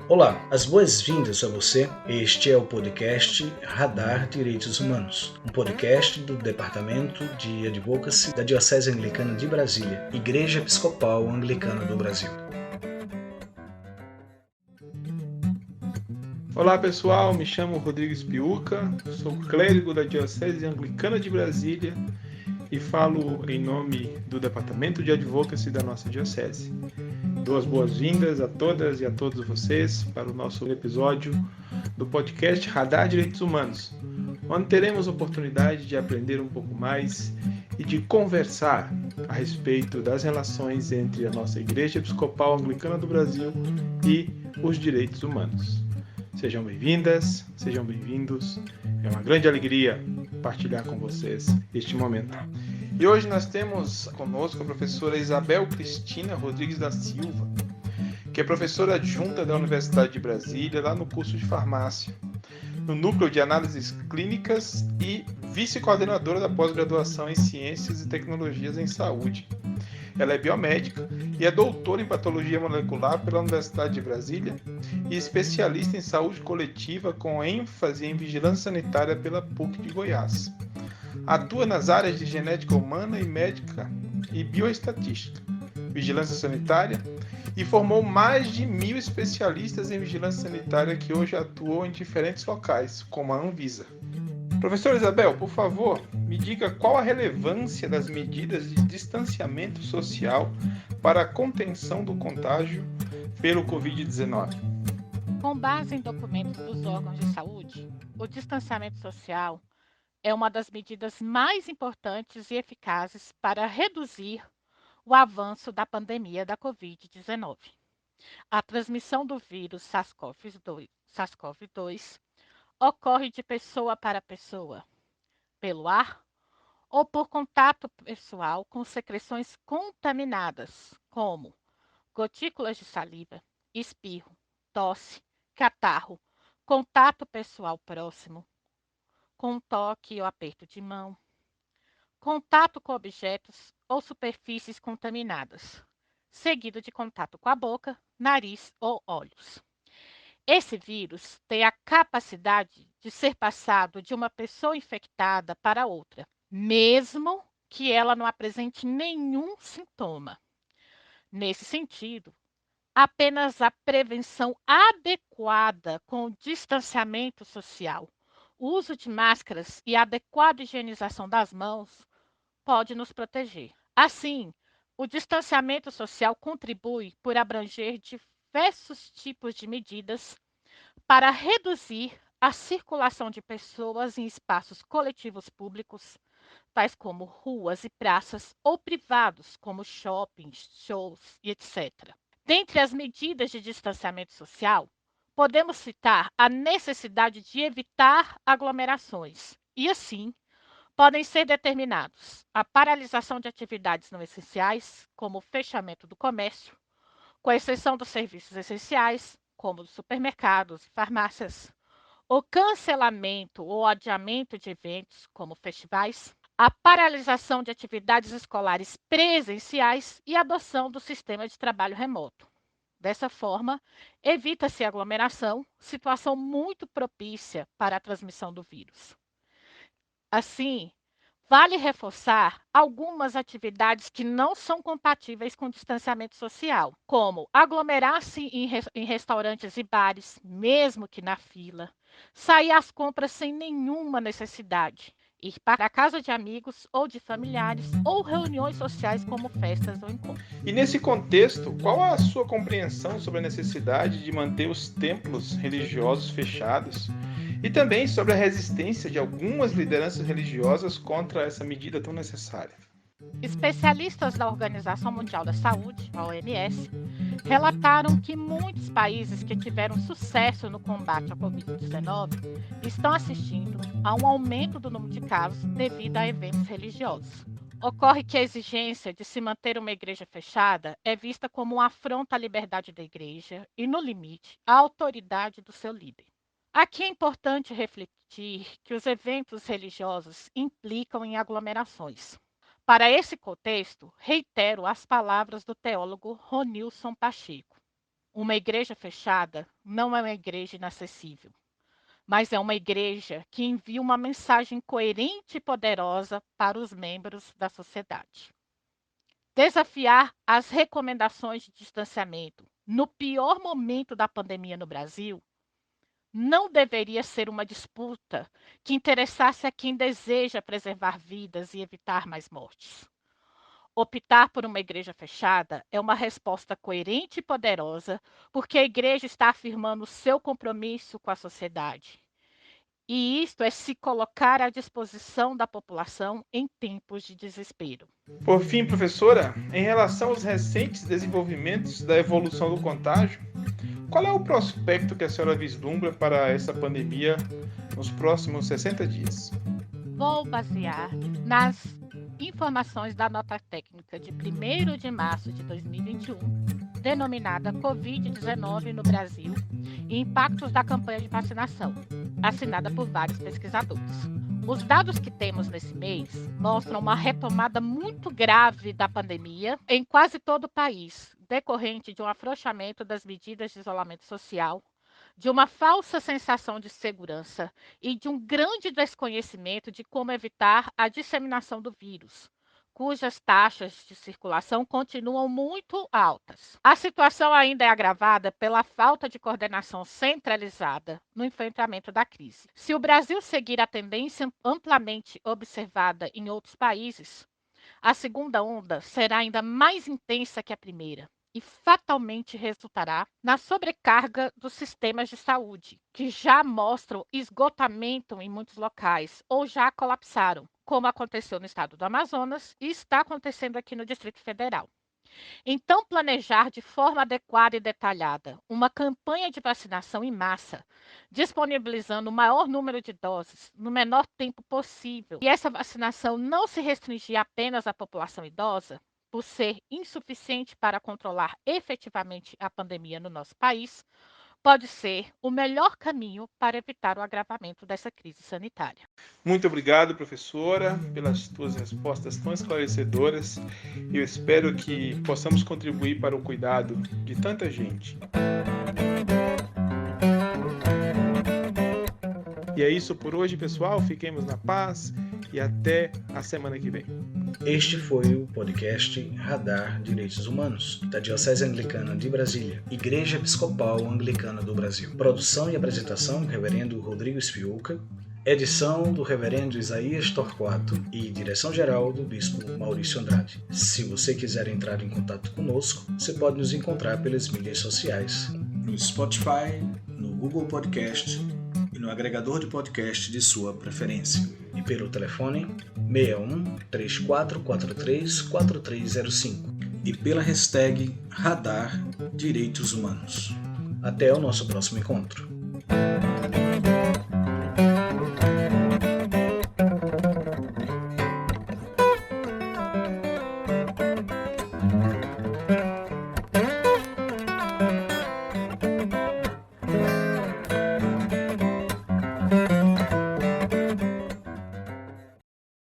Olá, as boas-vindas a você. Este é o podcast Radar Direitos Humanos, um podcast do Departamento de Advocacy da Diocese Anglicana de Brasília, Igreja Episcopal Anglicana do Brasil. Olá pessoal, me chamo Rodrigues Piuca, sou clérigo da Diocese Anglicana de Brasília e falo em nome do Departamento de Advocacy da nossa Diocese. Dou as boas-vindas a todas e a todos vocês para o nosso episódio do podcast Radar Direitos Humanos, onde teremos oportunidade de aprender um pouco mais e de conversar a respeito das relações entre a nossa Igreja Episcopal Anglicana do Brasil e os direitos humanos. Sejam bem-vindas, sejam bem-vindos. É uma grande alegria partilhar com vocês este momento. E hoje nós temos conosco a professora Isabel Cristina Rodrigues da Silva, que é professora adjunta da Universidade de Brasília, lá no curso de farmácia, no Núcleo de Análises Clínicas e vice-coordenadora da pós-graduação em Ciências e Tecnologias em Saúde. Ela é biomédica e é doutora em patologia molecular pela Universidade de Brasília e especialista em saúde coletiva com ênfase em vigilância sanitária pela PUC de Goiás. Atua nas áreas de genética humana e médica e bioestatística, vigilância sanitária e formou mais de 1.000 especialistas em vigilância sanitária que hoje atuam em diferentes locais, como a Anvisa. Professora Isabel, por favor, me diga qual a relevância das medidas de distanciamento social para a contenção do contágio pelo Covid-19. Com base em documentos dos órgãos de saúde, o distanciamento social é uma das medidas mais importantes e eficazes para reduzir o avanço da pandemia da Covid-19. A transmissão do vírus SARS-CoV-2 ocorre de pessoa para pessoa, pelo ar ou por contato pessoal com secreções contaminadas, como gotículas de saliva, espirro, tosse, catarro, contato pessoal próximo, com toque ou aperto de mão, contato com objetos ou superfícies contaminadas, seguido de contato com a boca, nariz ou olhos. Esse vírus tem a capacidade de ser passado de uma pessoa infectada para outra, mesmo que ela não apresente nenhum sintoma. Nesse sentido, apenas a prevenção adequada com o distanciamento social, o uso de máscaras e a adequada higienização das mãos pode nos proteger. Assim, o distanciamento social contribui por abranger diversos tipos de medidas para reduzir a circulação de pessoas em espaços coletivos públicos, tais como ruas e praças, ou privados, como shoppings, shows e etc. Dentre as medidas de distanciamento social, podemos citar a necessidade de evitar aglomerações e, assim, podem ser determinados a paralisação de atividades não essenciais, como o fechamento do comércio, com exceção dos serviços essenciais, como os supermercados e farmácias, o cancelamento ou adiamento de eventos, como festivais, a paralisação de atividades escolares presenciais e a adoção do sistema de trabalho remoto. Dessa forma, evita-se aglomeração, situação muito propícia para a transmissão do vírus. Assim, vale reforçar algumas atividades que não são compatíveis com o distanciamento social, como aglomerar-se em restaurantes e bares, mesmo que na fila, sair às compras sem nenhuma necessidade, ir para a casa de amigos ou de familiares, ou reuniões sociais como festas ou encontros. E nesse contexto, qual a sua compreensão sobre a necessidade de manter os templos religiosos fechados? E também sobre a resistência de algumas lideranças religiosas contra essa medida tão necessária. Especialistas da Organização Mundial da Saúde, a OMS, relataram que muitos países que tiveram sucesso no combate à Covid-19 estão assistindo a um aumento do número de casos devido a eventos religiosos. Ocorre que a exigência de se manter uma igreja fechada é vista como um afronto à liberdade da igreja e, no limite, à autoridade do seu líder. Aqui é importante refletir que os eventos religiosos implicam em aglomerações. Para esse contexto, reitero as palavras do teólogo Ronilson Pacheco. Uma igreja fechada não é uma igreja inacessível, mas é uma igreja que envia uma mensagem coerente e poderosa para os membros da sociedade. Desafiar as recomendações de distanciamento no pior momento da pandemia no Brasil não deveria ser uma disputa que interessasse a quem deseja preservar vidas e evitar mais mortes. Optar por uma igreja fechada é uma resposta coerente e poderosa, porque a igreja está afirmando seu compromisso com a sociedade. E isto é se colocar à disposição da população em tempos de desespero. Por fim, professora, em relação aos recentes desenvolvimentos da evolução do contágio, qual é o prospecto que a senhora vislumbra para essa pandemia nos próximos 60 dias? Vou basear nas informações da nota técnica de 1º de março de 2021, denominada Covid-19 no Brasil e impactos da campanha de vacinação, assinada por vários pesquisadores. Os dados que temos nesse mês mostram uma retomada muito grave da pandemia em quase todo o país, decorrente de um afrouxamento das medidas de isolamento social, de uma falsa sensação de segurança e de um grande desconhecimento de como evitar a disseminação do vírus, cujas taxas de circulação continuam muito altas. A situação ainda é agravada pela falta de coordenação centralizada no enfrentamento da crise. Se o Brasil seguir a tendência amplamente observada em outros países, a segunda onda será ainda mais intensa que a primeira e fatalmente resultará na sobrecarga dos sistemas de saúde, que já mostram esgotamento em muitos locais ou já colapsaram, como aconteceu no estado do Amazonas e está acontecendo aqui no Distrito Federal. Então, planejar de forma adequada e detalhada uma campanha de vacinação em massa, disponibilizando o maior número de doses no menor tempo possível, e essa vacinação não se restringir apenas à população idosa, por ser insuficiente para controlar efetivamente a pandemia no nosso país, pode ser o melhor caminho para evitar o agravamento dessa crise sanitária. Muito obrigado, professora, pelas suas respostas tão esclarecedoras. Eu espero que possamos contribuir para o cuidado de tanta gente. E é isso por hoje, pessoal. Fiquemos na paz e até a semana que vem. Este foi o podcast Radar Direitos Humanos, da Diocese Anglicana de Brasília, Igreja Episcopal Anglicana do Brasil. Produção e apresentação, Reverendo Rodrigo Spiuca. Edição do Reverendo Isaías Torquato e direção-geral do Bispo Maurício Andrade. Se você quiser entrar em contato conosco, você pode nos encontrar pelas mídias sociais, no Spotify, no Google Podcast e no agregador de podcast de sua preferência. E pelo telefone 61 3443 4305 e pela hashtag Radar Direitos Humanos. Até o nosso próximo encontro.